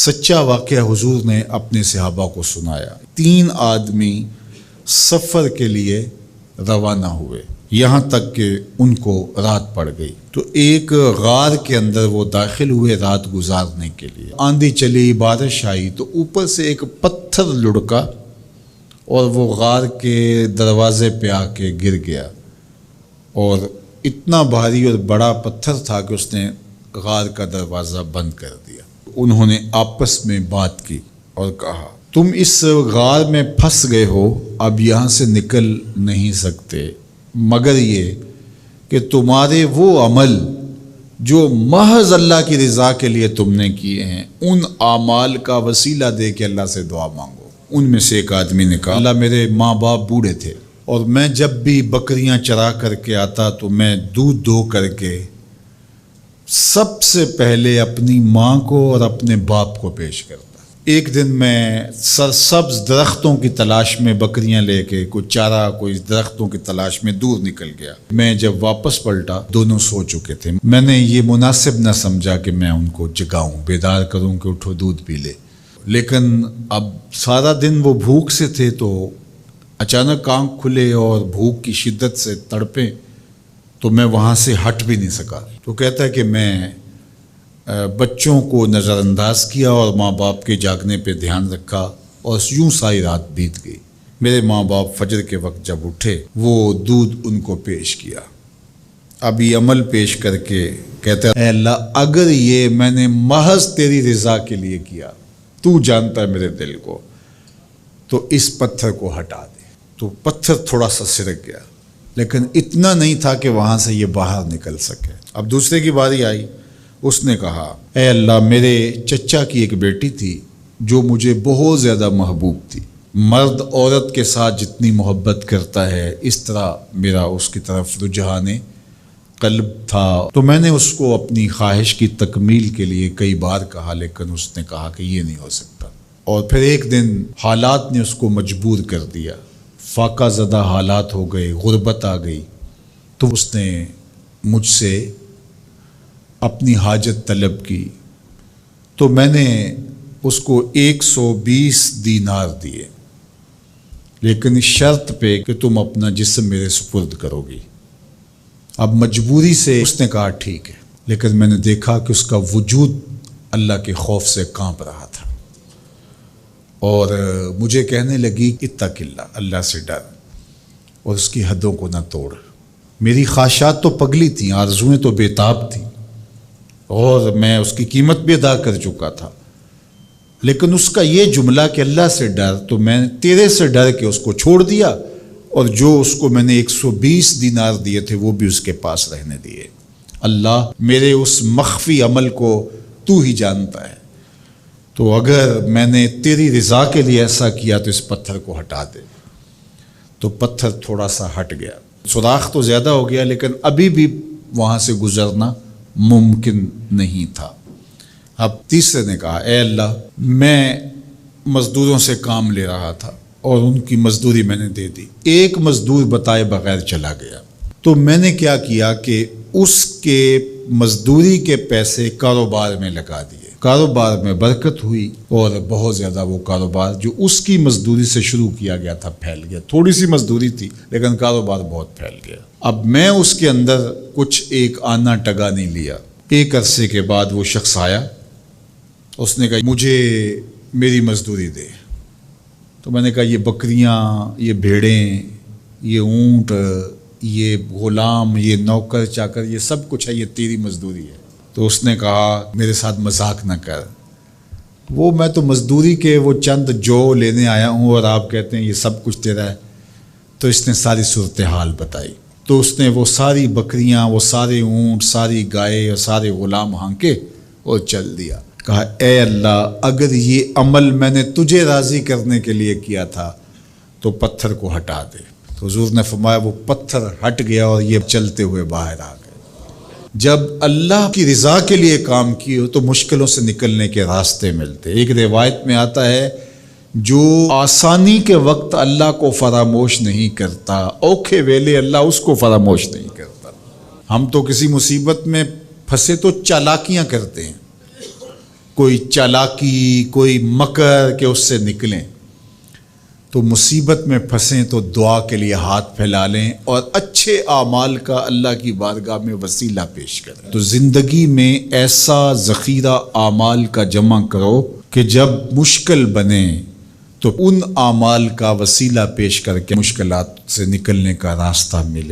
سچا واقعہ حضور نے اپنے صحابہ کو سنایا۔ 3 آدمی سفر کے لیے روانہ ہوئے، یہاں تک کہ ان کو رات پڑ گئی، تو ایک غار کے اندر وہ داخل ہوئے رات گزارنے کے لیے۔ آندھی چلی، بارش آئی، تو اوپر سے ایک پتھر لڑکا اور وہ غار کے دروازے پہ آ کے گر گیا، اور اتنا بھاری اور بڑا پتھر تھا کہ اس نے غار کا دروازہ بند کر دیا۔ انہوں نے آپس میں بات کی اور کہا، تم اس غار میں پھنس گئے ہو، اب یہاں سے نکل نہیں سکتے مگر یہ کہ تمہارے وہ عمل جو محض اللہ کی رضا کے لیے تم نے کیے ہیں، ان اعمال کا وسیلہ دے کے اللہ سے دعا مانگو۔ ان میں سے ایک آدمی نے کہا، اللہ میرے ماں باپ بوڑھے تھے، اور میں جب بھی بکریاں چرا کر کے آتا تو میں دودھ دو کر کے سب سے پہلے اپنی ماں کو اور اپنے باپ کو پیش کرتا۔ ایک دن میں سرسبز درختوں کی تلاش میں بکریاں لے کے کوئی چارہ، کوئی درختوں کی تلاش میں دور نکل گیا۔ میں جب واپس پلٹا، دونوں سو چکے تھے۔ میں نے یہ مناسب نہ سمجھا کہ میں ان کو جگاؤں، بیدار کروں کہ اٹھو دودھ پی لے، لیکن اب سارا دن وہ بھوک سے تھے، تو اچانک آنکھ کھلے اور بھوک کی شدت سے تڑپے، تو میں وہاں سے ہٹ بھی نہیں سکا۔ تو کہتا ہے کہ میں بچوں کو نظر انداز کیا اور ماں باپ کے جاگنے پہ دھیان رکھا، اور یوں ساری رات بیت گئی۔ میرے ماں باپ فجر کے وقت جب اٹھے، وہ دودھ ان کو پیش کیا۔ اب یہ عمل پیش کر کے کہتا ہے، اے اللہ، اگر یہ میں نے محض تیری رضا کے لیے کیا، تو جانتا ہے میرے دل کو، تو اس پتھر کو ہٹا دے۔ تو پتھر تھوڑا سا سرک گیا، لیکن اتنا نہیں تھا کہ وہاں سے یہ باہر نکل سکے۔ اب دوسرے کی باری آئی، اس نے کہا، اے اللہ، میرے چچا کی ایک بیٹی تھی جو مجھے بہت زیادہ محبوب تھی، مرد عورت کے ساتھ جتنی محبت کرتا ہے اس طرح میرا اس کی طرف رجحان قلب تھا، تو میں نے اس کو اپنی خواہش کی تکمیل کے لیے کئی بار کہا، لیکن اس نے کہا کہ یہ نہیں ہو سکتا۔ اور پھر ایک دن حالات نے اس کو مجبور کر دیا، فاقہ زدہ حالات ہو گئے، غربت آ گئی، تو اس نے مجھ سے اپنی حاجت طلب کی، تو میں نے اس کو 120 دینار دیے، لیکن اس شرط پہ کہ تم اپنا جسم میرے سپرد کرو گی۔ اب مجبوری سے اس نے کہا ٹھیک ہے، لیکن میں نے دیکھا کہ اس کا وجود اللہ کے خوف سے کانپ رہا تھا، اور مجھے کہنے لگی، اتق اللہ، اللہ سے ڈر، اور اس کی حدوں کو نہ توڑ۔ میری خواہشات تو پگلی تھیں، آرزویں تو بے تاب تھیں، اور میں اس کی قیمت بھی ادا کر چکا تھا، لیکن اس کا یہ جملہ کہ اللہ سے ڈر، تو میں نے تیرے سے ڈر کے اس کو چھوڑ دیا، اور جو اس کو میں نے 120 دینار دیے تھے وہ بھی اس کے پاس رہنے دیے۔ اللہ، میرے اس مخفی عمل کو تو ہی جانتا ہے، تو اگر میں نے تیری رضا کے لیے ایسا کیا تو اس پتھر کو ہٹا دے۔ تو پتھر تھوڑا سا ہٹ گیا، سوراخ تو زیادہ ہو گیا، لیکن ابھی بھی وہاں سے گزرنا ممکن نہیں تھا۔ اب تیسرے نے کہا، اے اللہ، میں مزدوروں سے کام لے رہا تھا اور ان کی مزدوری میں نے دے دی، ایک مزدور بتائے بغیر چلا گیا، تو میں نے کیا کیا کہ اس کے مزدوری کے پیسے کاروبار میں لگا دیے۔ کاروبار میں برکت ہوئی، اور بہت زیادہ وہ کاروبار جو اس کی مزدوری سے شروع کیا گیا تھا پھیل گیا۔ تھوڑی سی مزدوری تھی لیکن کاروبار بہت پھیل گیا۔ اب میں اس کے اندر کچھ ایک آنا ٹگا نہیں لیا۔ ایک عرصے کے بعد وہ شخص آیا، اس نے کہا، مجھے میری مزدوری دے۔ تو میں نے کہا، یہ بکریاں، یہ بھیڑیں، یہ اونٹ، یہ غلام، یہ نوکر چاکر، یہ سب کچھ ہے، یہ تیری مزدوری ہے۔ تو اس نے کہا، میرے ساتھ مذاق نہ کر، وہ میں تو مزدوری کے وہ چند جو لینے آیا ہوں، اور آپ کہتے ہیں یہ سب کچھ تیرا ہے۔ تو اس نے ساری صورتحال بتائی، تو اس نے وہ ساری بکریاں، وہ سارے اونٹ، ساری گائے اور سارے غلام ہانکے اور چل دیا۔ کہا، اے اللہ، اگر یہ عمل میں نے تجھے راضی کرنے کے لیے کیا تھا تو پتھر کو ہٹا دے۔ تو حضور نے فرمایا، وہ پتھر ہٹ گیا اور یہ چلتے ہوئے باہر آ گئے۔ جب اللہ کی رضا کے لیے کام کیے تو مشکلوں سے نکلنے کے راستے ملتے۔ ایک روایت میں آتا ہے، جو آسانی کے وقت اللہ کو فراموش نہیں کرتا، اوکھے ویلے اللہ اس کو فراموش نہیں کرتا۔ ہم تو کسی مصیبت میں پھنسے تو چالاکیاں کرتے ہیں، کوئی چالاکی، کوئی مکر کہ اس سے نکلیں، تو مصیبت میں پھنسیں تو دعا کے لیے ہاتھ پھیلا لیں اور اچھے اعمال کا اللہ کی بارگاہ میں وسیلہ پیش کریں۔ تو زندگی میں ایسا ذخیرہ اعمال کا جمع کرو کہ جب مشکل بنے تو ان اعمال کا وسیلہ پیش کر کے مشکلات سے نکلنے کا راستہ ملے۔